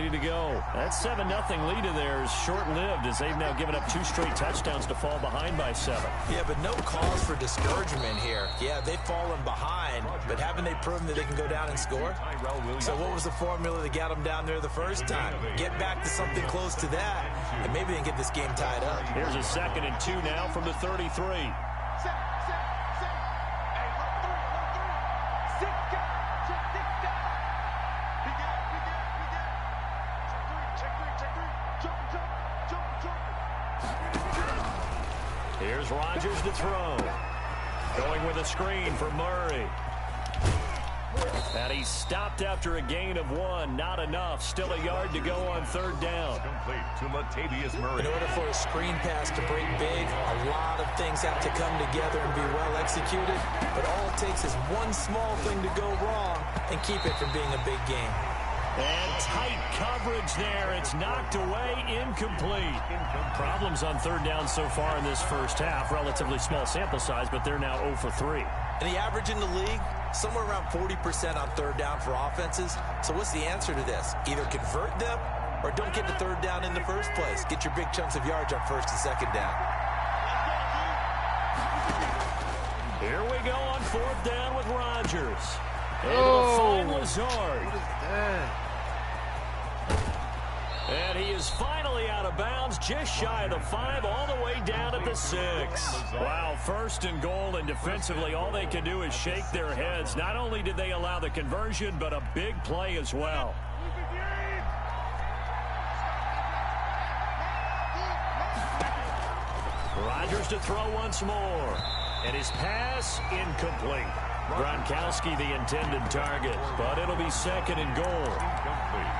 ready to go. That 7-0 lead in there is short-lived as they've now given up 2 straight touchdowns to fall behind by 7. Yeah, but no cause for discouragement here. Yeah, they've fallen behind, but haven't they proven that they can go down and score? So what was the formula that got them down there the first time? Get back to something close to that, and maybe they can get this game tied up. Here's a 2nd and 2 now from the 33. Here's Rodgers to throw. Going with a screen for Murray. And he stopped after a gain of 1. Not enough. Still a yard to go on 3rd down. Complete to Latavius Murray. In order for a screen pass to break big, a lot of things have to come together and be well executed. But all it takes is one small thing to go wrong and keep it from being a big game. And tight coverage there. It's knocked away, incomplete. Problems on 3rd down so far in this first half. Relatively small sample size, but they're now 0 for 3. And the average in the league, somewhere around 40% on 3rd down for offenses. So what's the answer to this? Either convert them or don't get to 3rd down in the first place. Get your big chunks of yards on 1st and 2nd down. Here we go on 4th down with Rodgers. Able to find Lazard. What is that? And he is finally out of bounds, just shy of the 5, all the way down at the 6. Wow, 1st and goal, and defensively all they can do is shake their heads. Not only did they allow the conversion, but a big play as well. Rodgers to throw once more. And his pass incomplete. Gronkowski the intended target, but it'll be 2nd and goal.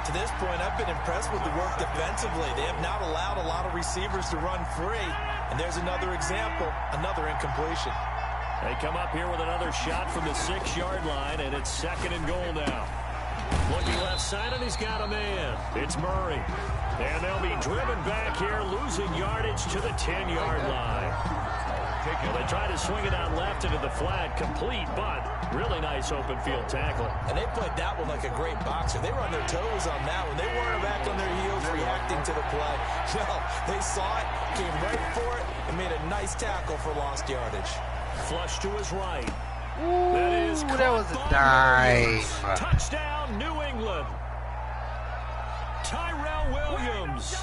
To this point, I've been impressed with the work defensively. They have not allowed a lot of receivers to run free. And there's another example, another incompletion. They come up here with another shot from the 6-yard line, and it's 2nd and goal now. Looking left side, and he's got a man. It's Murray. And they'll be driven back here, losing yardage to the 10-yard line. Well, they try to swing it out left into the flat, complete, but really nice open field tackling. And they played that one like a great boxer. They were on their toes on that one. They weren't back on their heels reacting to the play. No, they saw it, came right for it, and made a nice tackle for lost yardage. Flush to his right. Ooh, that was a dive. Touchdown, New England. Tyrell Williams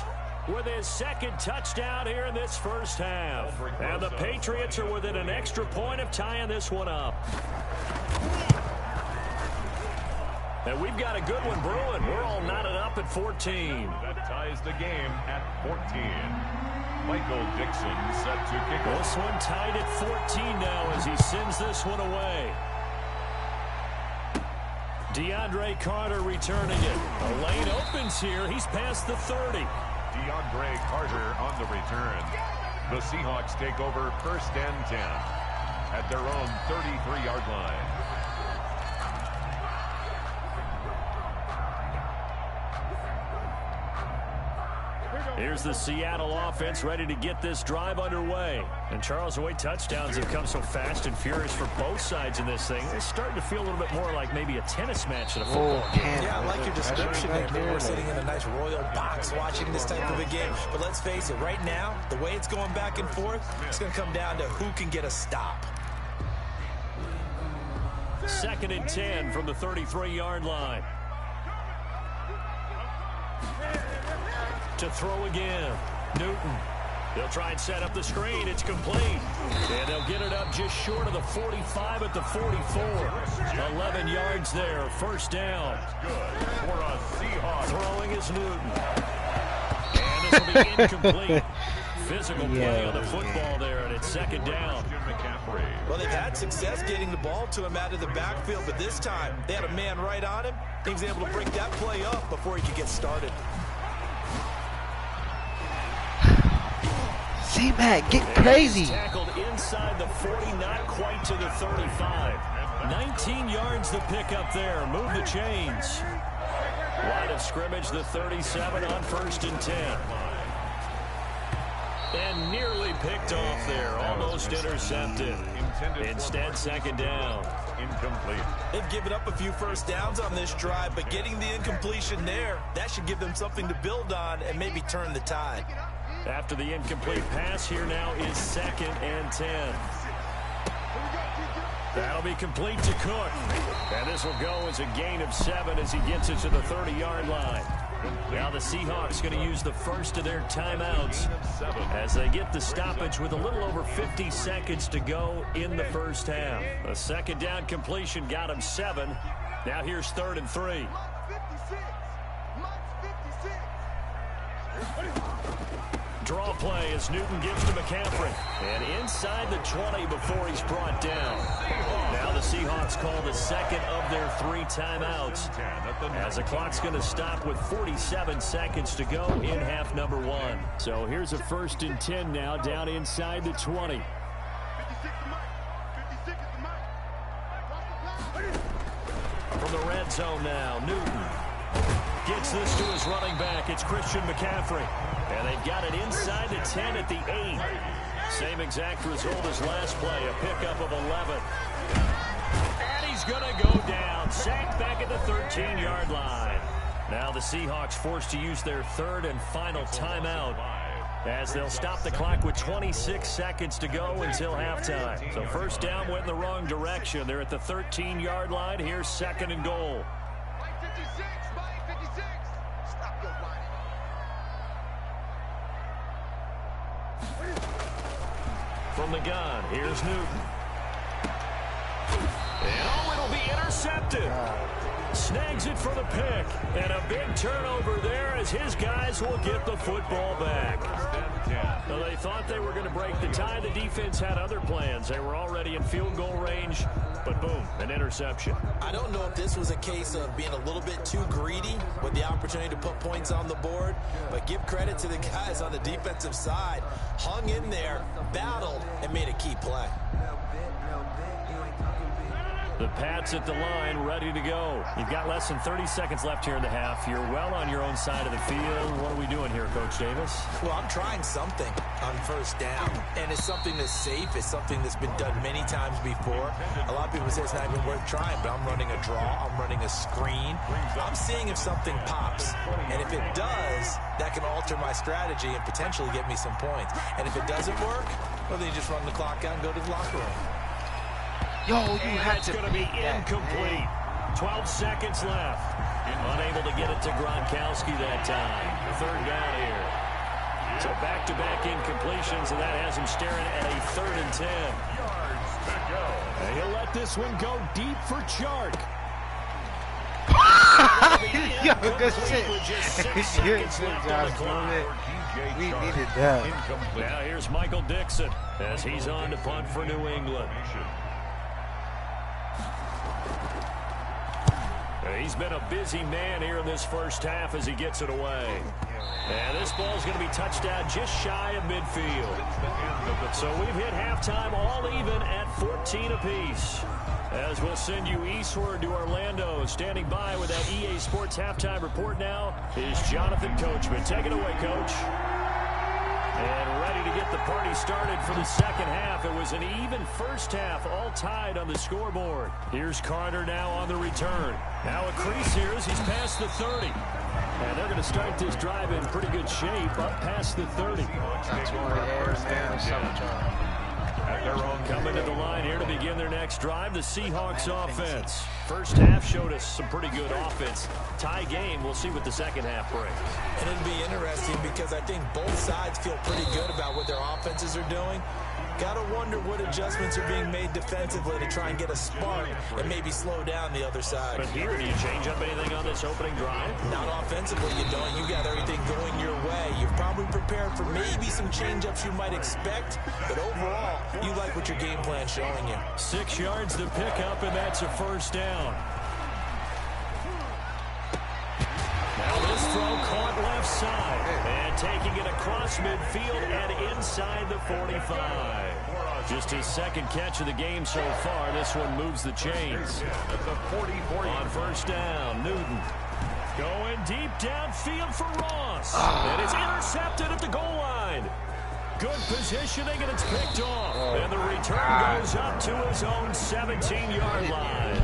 with his 2nd touchdown here in this first half. And the Patriots are within an extra point of tying this one up. And we've got a good one brewing. We're all knotted up at 14. That ties the game at 14. Michael Dixon set to kick off. This one tied at 14 now as he sends this one away. DeAndre Carter returning it. A lane opens here. He's past the 30. DeAndre Carter on the return. The Seahawks take over 1st and 10 at their own 33-yard line. Here's the Seattle offense ready to get this drive underway. And Charles, the way touchdowns have come so fast and furious for both sides in this thing, it's starting to feel a little bit more like maybe a tennis match in a football game. Yeah, I like your description there. Maybe we're sitting in a nice royal box watching this type of a game. But let's face it, right now, the way it's going back and forth, it's going to come down to who can get a stop. 2nd and 10 from the 33-yard line. To throw again. Newton. They'll try and set up the screen. It's complete. And they'll get it up just short of the 45 at the 44. 11 yards there. 1st down. Good for a Seahawks. Throwing is Newton. And this will be incomplete. Physical play on the football there, and it's 2nd down. Well, they've had success getting the ball to him out of the backfield, but this time they had a man right on him. He was able to break that play up before he could get started. C-Mac, get crazy. Tackled inside the 40, not quite to the 35. 19 yards to pick up there. Move the chains. Line of scrimmage, the 37 on 1st and 10. And nearly picked off there. Almost intercepted. Instead, 2nd down. incomplete. They've given up a few first downs on this drive, but getting the incompletion there, that should give them something to build on and maybe turn the tide. After the incomplete pass, here now is 2nd and 10. That'll be complete to Cook. And this will go as a gain of 7 as he gets it to the 30-yard line. Now the Seahawks going to use the first of their timeouts as they get the stoppage with a little over 50 seconds to go in the first half. A second down completion got him 7. Now here's 3rd and 3. Draw play as Newton gives to McCaffrey. And inside the 20 before he's brought down. Now the Seahawks call the second of their 3 timeouts as the clock's going to stop with 47 seconds to go in half number 1. So here's a 1st and 10 now down inside the 20. From the red zone now, Newton gets this to his running back. It's Christian McCaffrey. And they've got it inside the 10 at the 8. Same exact result as last play, a pickup of 11. And he's going to go down. Sacked back at the 13-yard line. Now the Seahawks forced to use their 3rd and final timeout as they'll stop the clock with 26 seconds to go until halftime. So first down went in the wrong direction. They're at the 13-yard line. Here's 2nd and goal. From the gun, here's Newton. And it'll be intercepted. Snags it for the pick. And a big turnover there as his guys will get the football back. So they thought they were going to break the tie. The defense had other plans. They were already in field goal range. But boom, an interception. I don't know if this was a case of being a little bit too greedy with the opportunity to put points on the board, but give credit to the guys on the defensive side. Hung in there, battled, and made a key play. The Pats at the line, ready to go. You've got less than 30 seconds left here in the half. You're well on your own side of the field. What are we doing here, Coach Davis? Well, I'm trying something on first down, and it's something that's safe. It's something that's been done many times before. A lot of people say it's not even worth trying, but I'm running a draw. I'm running a screen. I'm seeing if something pops, and if it does, that can alter my strategy and potentially get me some points. And if it doesn't work, well, then you just run the clock out and go to the locker room. Yo, you had to going to be incomplete. 12 seconds left. Unable to get it to Gronkowski that time. 3rd down here. So back-to-back incompletions, and that has him staring at a 3rd and 10. And he'll let this one go deep for Chark. Yo, good shit. Good shit, Josh. We needed that. Now here's Michael Dixon as he's on to punt for New England. He's been a busy man here in this first half as he gets it away. And this ball's going to be touched down just shy of midfield. So we've hit halftime all even at 14 apiece. As we'll send you eastward to Orlando. Standing by with that EA Sports halftime report now is Jonathan Coachman. Take it away, Coach. And ready to get the party started for the second half. It was an even first half, all tied on the scoreboard. Here's Carter now on the return. Now a crease here as he's past the 30. And they're going to start this drive in pretty good shape up past the 30. Coming to the line here to begin their next drive, the Seahawks offense. First half showed us some pretty good offense. Tie game, we'll see what the second half brings. And it'll be interesting because I think both sides feel pretty good about what their offenses are doing. Got to wonder what adjustments are being made defensively to try and get a spark and maybe slow down the other side. But here, do you change up anything on this opening drive? Not offensively, you don't. You got everything going your way. You've probably prepared for maybe some change-ups you might expect, but overall, you like what your game plan's showing you. 6 yards to pick up, and that's a first down. Now this throw caught left side. And taking it across midfield and inside the 45. Just his second catch of the game so far. This one moves the chains. On first down, Newton. Going deep downfield for Ross. And it's intercepted at the goal line. Good positioning, and it's picked off. And the return goes up to his own 17-yard line.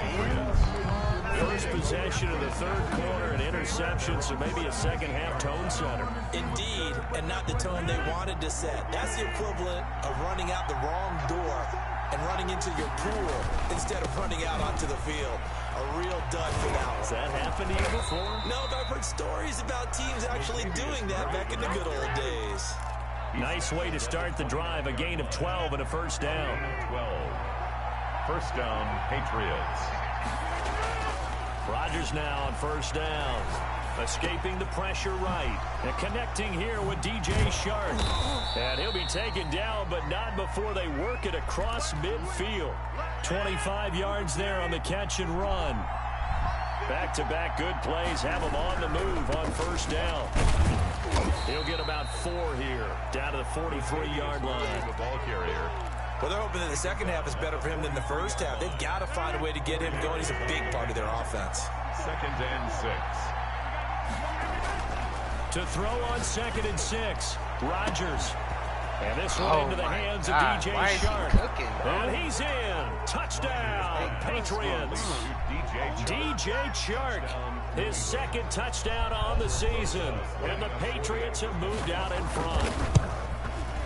First possession of the third quarter, an interception, so maybe a second-half tone setter. Indeed, and not the tone they wanted to set. That's the equivalent of running out the wrong door and running into your pool instead of running out onto the field. A real dud for that one. Has that happened to you before? No, but I've heard stories about teams actually doing that back in the good old days. Nice way to start the drive. A gain of 12 and a first down. 12. First down, Patriots. Rodgers now on first down. Escaping the pressure right. And connecting here with DJ Shark. And he'll be taken down, but not before they work it across midfield. 25 yards there on the catch and run. Back-to-back good plays have him on the move on first down. He'll get about 4 here, down to the 43-yard line. The ball carrier. Well, they're hoping that the second half is better for him than the first half. They've got to find a way to get him going. He's a big part of their offense. 2nd and 6. To throw on 2nd and 6, Rodgers. And this one into the hands of DJ Shark. And he's in. Touchdown, Patriots. DJ Shark, his second touchdown on the season. And the Patriots have moved out in front.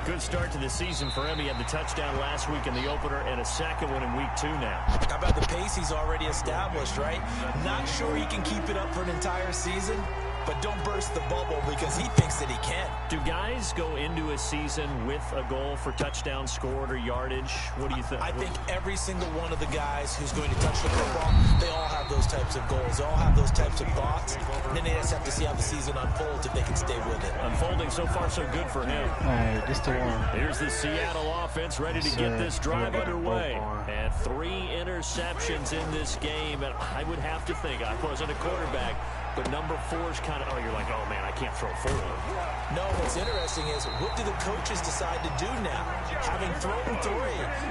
Good start to the season for him. He had the touchdown last week in the opener and a second one in week 2 now. How about the pace he's already established, right? Not sure he can keep it up for an entire season, but don't burst the bubble because he thinks that he can. Do guys go into a season with a goal for touchdown scored or yardage? What do you think? I think every single one of the guys who's going to touch the football, they all have those types of goals. They all have those types of thoughts. And then they just have to see how the season unfolds if they can stay with it. Unfolding so far so good for him. Hey, this the one. Here's the Seattle offense ready to get this drive underway. And 3 interceptions in this game. And I would have to think, I wasn't a quarterback, but number 4 is kind of, you're like, oh, man, I can't throw forward. No, what's interesting is what do the coaches decide to do now? Having thrown 3,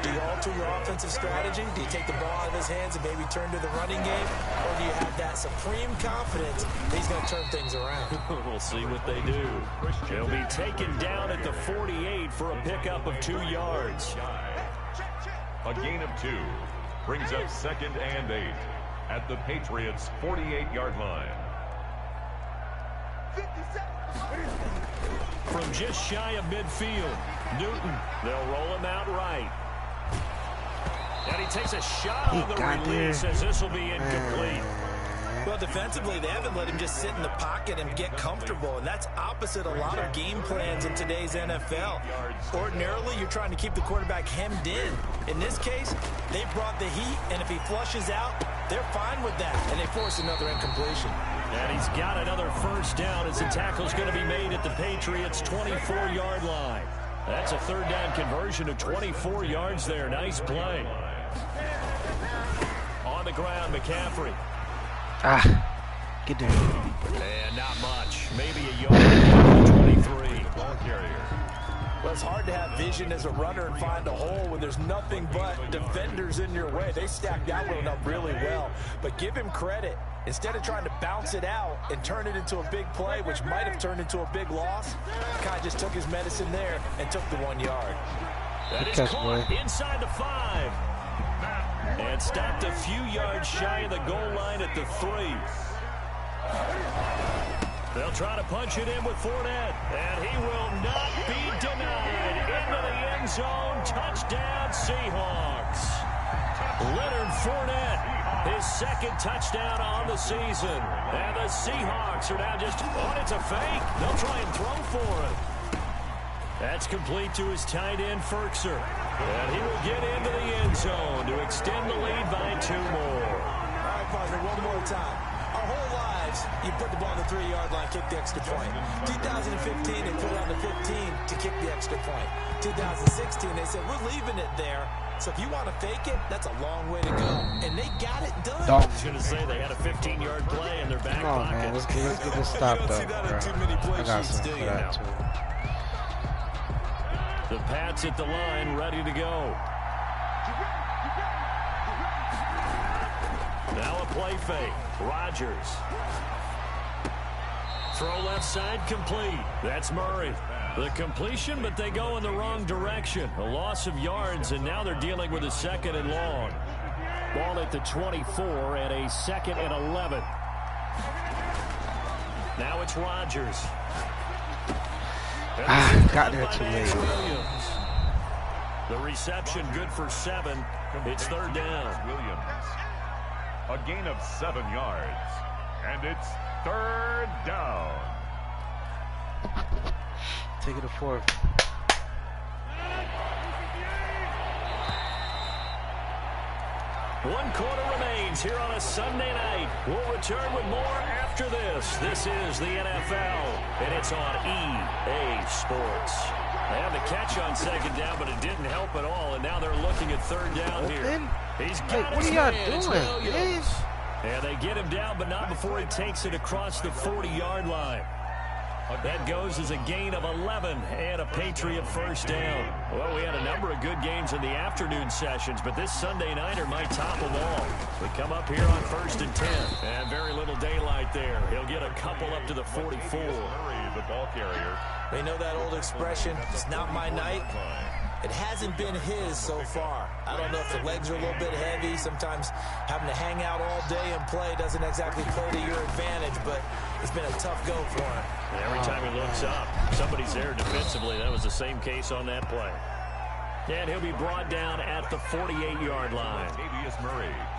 do you alter your offensive strategy? Do you take the ball out of his hands and maybe turn to the running game? Or do you have that supreme confidence that he's going to turn things around? We'll see what they do. He'll be taken down at the 48 for a pickup of 2 yards. A gain of 2 brings up 2nd and 8 at the Patriots' 48-yard line. From just shy of midfield, Newton, they'll roll him out right. And he takes a shot on the release as this will be incomplete. Well, defensively, they haven't let him just sit in the pocket and get comfortable, and that's opposite a lot of game plans in today's NFL. Ordinarily, you're trying to keep the quarterback hemmed in. In this case, they brought the heat, and if he flushes out, they're fine with that, and they force another incompletion. And he's got another first down as the tackle's going to be made at the Patriots' 24-yard line. That's a 3rd down conversion of 24 yards there. Nice play. On the ground, McCaffrey. Get there. And not much. Maybe a yard. 23. Ball carrier. Well, it's hard to have vision as a runner and find a hole when there's nothing but defenders in your way. They stacked that one up really well. But give him credit. Instead of trying to bounce it out and turn it into a big play, which might have turned into a big loss, kind of just took his medicine there and took the 1 yard. That is caught inside the 5. And stopped a few yards shy of the goal line at the 3. They'll try to punch it in with Fournette, and he will not be denied. Into the end zone, touchdown Seahawks. Leonard Fournette, his 2nd touchdown on the season. And the Seahawks are now just, it's a fake. They'll try and throw for it. That's complete to his tight end, Ferkser. And he will get into the end zone to extend the lead by 2 more. All right, partner, one more time. Our whole lives, you put the ball on the 3-yard line, kick the extra point. 2015, they put it on the 15 to kick the extra point. 2016, they said, we're leaving it there. So if you want to fake it, that's a long way to go. And they got it done. I was going to say they had a 15-yard play in their back pocket. Man, let's get this stopped up, bro. I got something for that, too. The Pats at the line, ready to go. Now a play fake. Rodgers. Throw left side complete. That's Murray. The completion, but they go in the wrong direction. A loss of yards, and now they're dealing with a 2nd and long. Ball at the 24 and a 2nd and 11. Now it's Rodgers. Got there too late. The reception good for 7. It's 3rd down. Williams. A gain of 7 yards. And it's 3rd down. Take it to 4th. One quarter remains here on a Sunday night. We'll return with more after this. This is the NFL, and it's on EA Sports. They had the catch on 2nd down, but it didn't help at all, and now they're looking at 3rd down here. He's got what are y'all doing? And they get him down, but not before he takes it across the 40-yard line. That goes as a gain of 11 and a Patriot 1st down. Well, we had a number of good games in the afternoon sessions, but this Sunday nighter might top them all. We come up here on 1st and 10, and very little daylight there. He'll get a couple up to the 44. The ball carrier. They know that old expression, it's not my night. It hasn't been his so far. I don't know if the legs are a little bit heavy. Sometimes having to hang out all day and play doesn't exactly play to your advantage, but it's been a tough go for him. And every time he looks up, somebody's there defensively. That was the same case on that play. And he'll be brought down at the 48-yard line.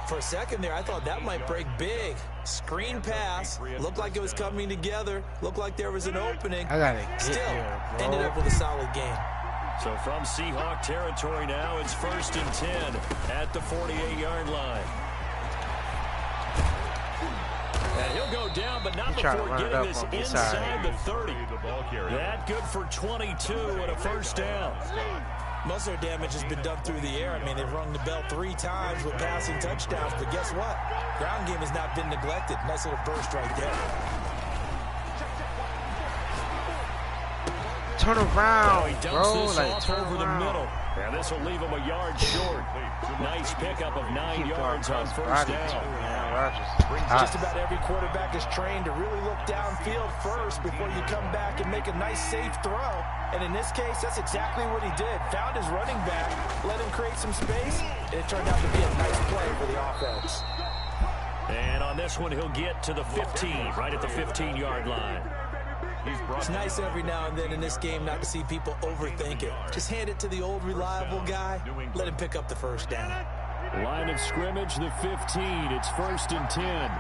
For a second there, I thought that might break big. Screen pass. Looked like it was coming together. Looked like there was an opening. I gotta get Still, here, bro. ended up with a solid game. So from Seahawk territory now, it's 1st and 10 at the 48-yard line. And he'll go down, but not before getting this inside the 30. That good for 22 and a 1st down. Most of their damage has been done through the air. I mean, they've rung the bell 3 times with passing touchdowns, but guess what? Ground game has not been neglected. Nice little burst right there. Turn around, he dumps bro. this Like, off turn over around. the middle. And this will leave him a yard short. Nice pickup of 9 yards on 1st down. Just about every quarterback is trained to really look downfield first before you come back and make a nice, safe throw. And in this case, that's exactly what he did. Found his running back, let him create some space, and it turned out to be a nice play for the offense. And on this one, he'll get to the 15, right at the 15-yard line. It's nice every now and then in this game not to see people overthink it. Just hand it to the old reliable guy. Let him pick up the 1st down. Line of scrimmage, the 15. It's 1st and 10.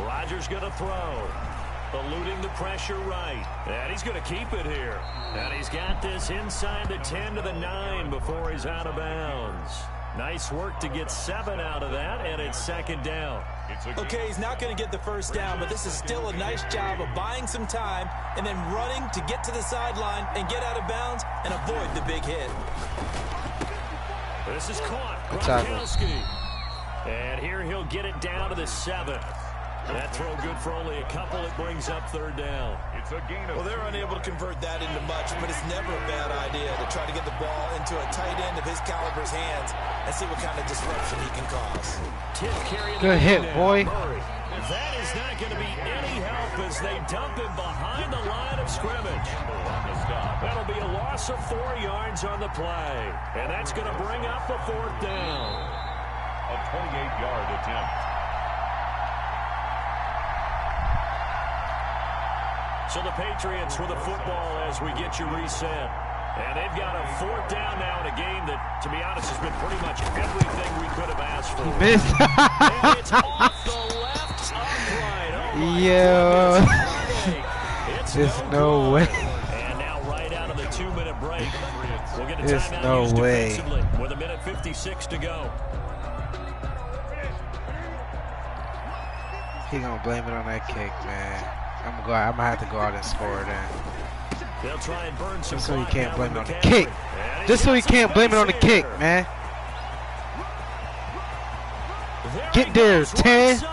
Rodgers going to throw. Eluding the pressure right. And he's going to keep it here. And he's got this inside the 10 to the 9 before he's out of bounds. Nice work to get 7 out of that, and it's 2nd down. Okay, he's not going to get the 1st down, but this is still a nice job of buying some time and then running to get to the sideline and get out of bounds and avoid the big hit. This is caught. Gronkowski. And here he'll get it down to the 7. That throw good for only a couple. It brings up 3rd down. Well, they're unable to convert that into much, but it's never a bad idea to try to get the ball into a tight end of his caliber's hands and see what kind of disruption he can cause. Good hit, boy. That is not going to be any help as they dump him behind the line of scrimmage. That'll be a loss of 4 yards on the play. And that's going to bring up a 4th down. A 28-yard attempt. So the Patriots with the football as we get you reset. And they've got a 4th down now in a game that, to be honest, has been pretty much everything we could have asked for. He missed. And it's off the left upright. Oh Yo. There's no way. And now right out of the 2-minute break, we'll get a There's timeout no used way. defensively with 1:56 to go. He gonna blame it on that kick, man. I'm gonna have to go out and score then. They'll try and burn some Just so he clock can't now blame it with on the kick. McCaffrey. Just so he can't blame it on the kick, man. Get there, 10. And all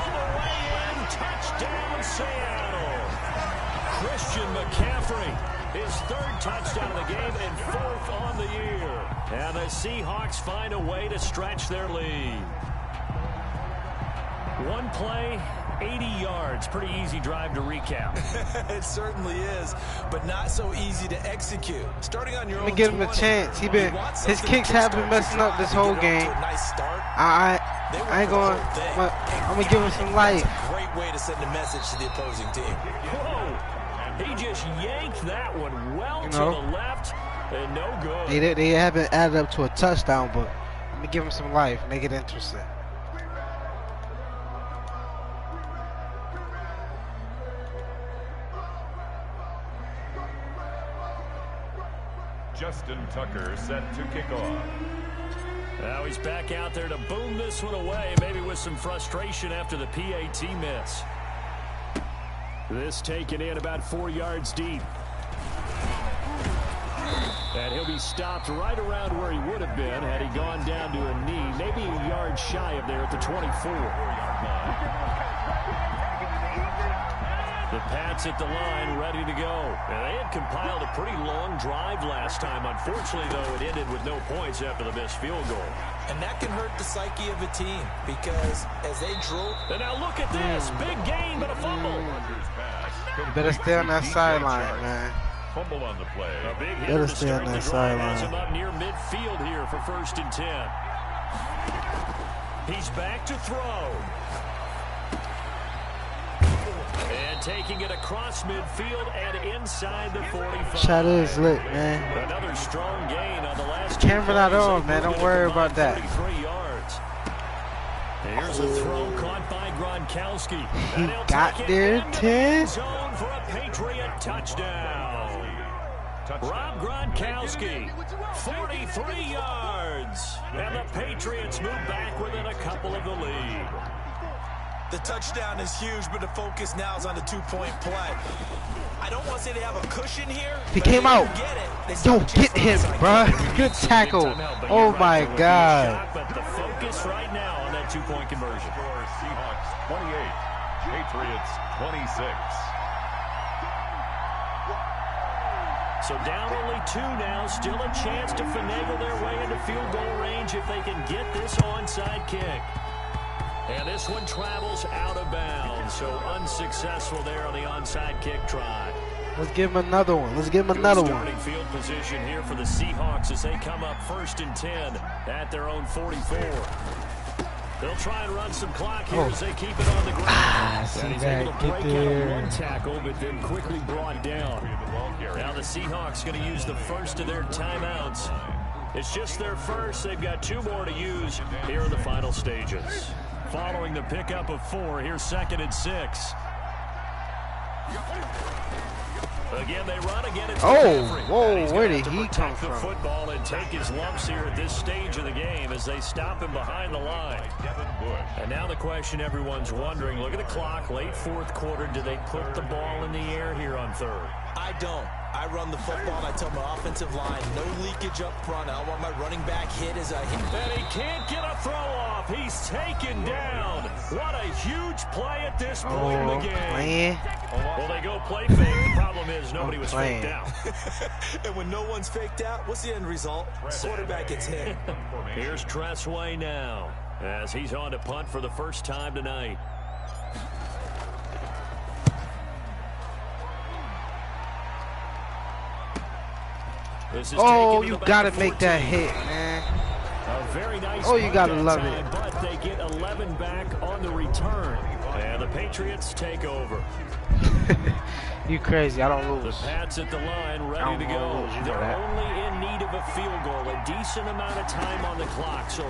the way in, touchdown Seattle. Christian McCaffrey, his 3rd touchdown of the game and 4th on the year. And the Seahawks find a way to stretch their lead. One play, 80 yards. Pretty easy drive to recap. It certainly is, but not so easy to execute. Starting on your own. Let me give him a chance. His kicks have been messing up this whole game. I ain't going. I'm gonna give him some life. Great way to send a message to the opposing team. Whoa! He just yanked that one well to the left, and no good. They haven't added up to a touchdown, but let me give him some life, make it interesting. Justin Tucker set to kick off. Now he's back out there to boom this one away, maybe with some frustration after the PAT miss. This taken in about 4 yards deep. And he'll be stopped right around where he would have been had he gone down to a knee, maybe a yard shy of there at the 24. The Pats at the line, ready to go. And they had compiled a pretty long drive last time. Unfortunately, though, it ended with no points after the missed field goal. And that can hurt the psyche of a team because as they drew. And now look at this. Big gain, but a fumble. Better stay on that sideline, man. Fumble on the play. A big hitter to start the drive has him up near midfield here for 1st and 10. He's back to throw. And taking it across midfield and inside the 45. Shot is lit, man. Another strong gain on the last camera not on, man. Don't worry about that. 33 yards. Here's a throw caught by Gronkowski. He got there 10. Zone for a Patriot touchdown. Rob Gronkowski, 43 yards. And the Patriots move back within a couple of the lead. The touchdown is huge, but the focus now is on the two-point play. I don't want to say they have a cushion here. He came out. Don't get him, bruh. Good tackle. Oh, my God. But the focus right now on that two-point conversion. Seahawks 28, Patriots 26. So down only 2 now. Still a chance to finagle their way into field goal range if they can get this onside kick. And this one travels out of bounds, so unsuccessful there on the onside kick try. Let's give him another one. Let's give him another one. Starting field position here for the Seahawks as they come up 1st and 10 at their own 44. They'll try and run some clock here as they keep it on the ground. And he's able to break out one tackle, but then quickly brought down. Now the Seahawks going to use the first of their timeouts. It's just their first. They've got 2 more to use here in the final stages. Following the pickup of 4, here's 2nd and 6. Again, they run again. It's whoa, where did he come from? The football and take his lumps here at this stage of the game as they stop him behind the line. And now the question everyone's wondering, look at the clock, late 4th quarter, do they put the ball in the air here on 3rd? I don't. I run the football and I tell my offensive line, no leakage up front. I want my running back hit as I hit. And he can't get a throw off. He's taken down. What a huge play at this point in the game. Well, they go play fake. The problem is nobody was faked out. And when no one's faked out, what's the end result? Quarterback gets hit. Here's Tressway now as he's on to punt for the first time tonight. Oh, you gotta make that hit, man. A very nice you gotta love it. But they get 11 back on the return. And the Patriots take over. You crazy, I don't lose. The Pats at the line, ready to go. They're only in need of a field goal, a decent amount of time on the clock. So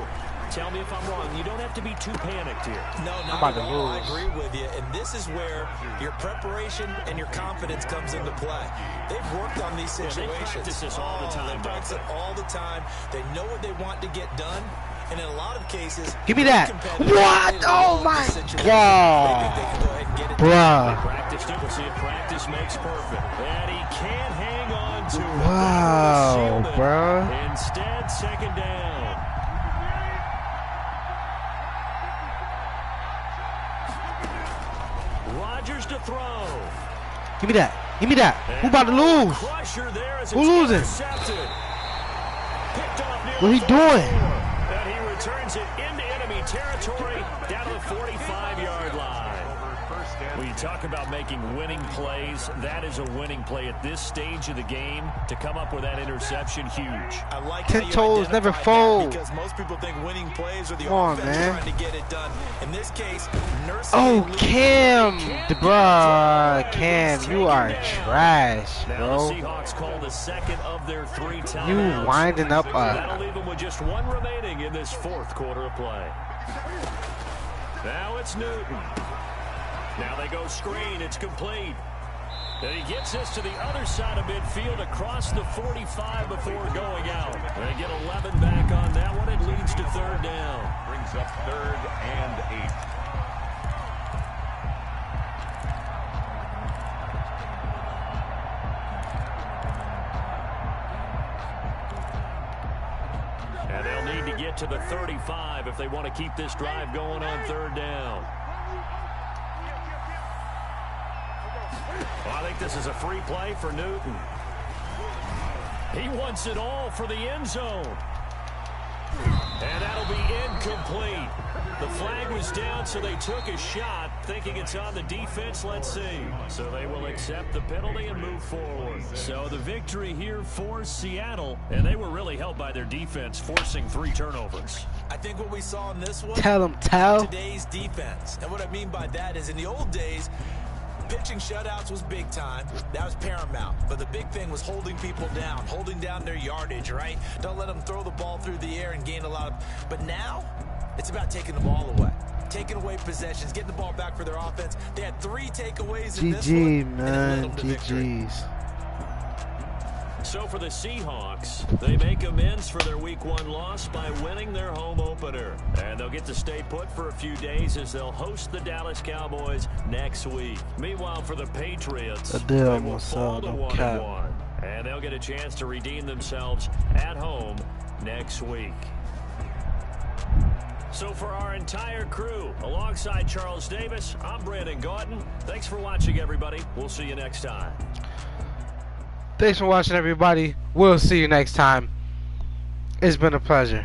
tell me if I'm wrong. You don't have to be too panicked here. No, not at all. I agree with you. And this is where your preparation and your confidence comes into play. They've worked on these situations. They practice this all the time. They practice it all the time. They know what they want to get done. And in a lot of cases, give me that. What? Oh my God. Bruh. Practice, we'll see if practice makes perfect. And he can't hang on to it. Wow, bruh. Instead, 2nd down. Rodgers to throw. Give me that. Give me that. Who about to lose? Who losing? What are he doing? returns it into enemy territory down to the 45-yard line. When you talk about making winning plays, that is a winning play at this stage of the game. To come up with that interception, huge. I like 10 toes never fold. Because most people think winning plays are the Come on, offense man. trying to get it done. In this case, Oh, Cam, bruh, Cam, you are trash, Now bro. the Seahawks call the second of their 3 timeouts. You winding up That'll leave them with just 1 remaining in this 4th quarter of play. Now it's Newton. Now they go screen. It's complete. And he gets this to the other side of midfield across the 45 before going out. They get 11 back on that one. It leads to 3rd down. Brings up 3rd and 8. And they'll need to get to the 35 if they want to keep this drive going on 3rd down. Well, I think this is a free play for Newton. He wants it all for the end zone. And that'll be incomplete. The flag was down, so they took a shot, thinking it's on the defense. Let's see. So they will accept the penalty and move forward. So the victory here for Seattle, and they were really helped by their defense, forcing 3 turnovers. I think what we saw in this one, Tell. today's defense. And what I mean by that is in the old days, pitching shutouts was big time. That was paramount. But the big thing was holding people down, holding down their yardage, right? Don't let them throw the ball through the air and gain a lot of... But now, it's about taking the ball away. Taking away possessions, getting the ball back for their offense. They had 3 takeaways in this one. GG, man. GG's. So for the Seahawks, they make amends for their Week 1 loss by winning their home opener. And they'll get to stay put for a few days as they'll host the Dallas Cowboys next week. Meanwhile, for the Patriots, they will fall to 1-1. And they'll get a chance to redeem themselves at home next week. So for our entire crew, alongside Charles Davis, I'm Brandon Gauton. Thanks for watching, everybody. We'll see you next time. Thanks for watching, everybody. We'll see you next time. It's been a pleasure.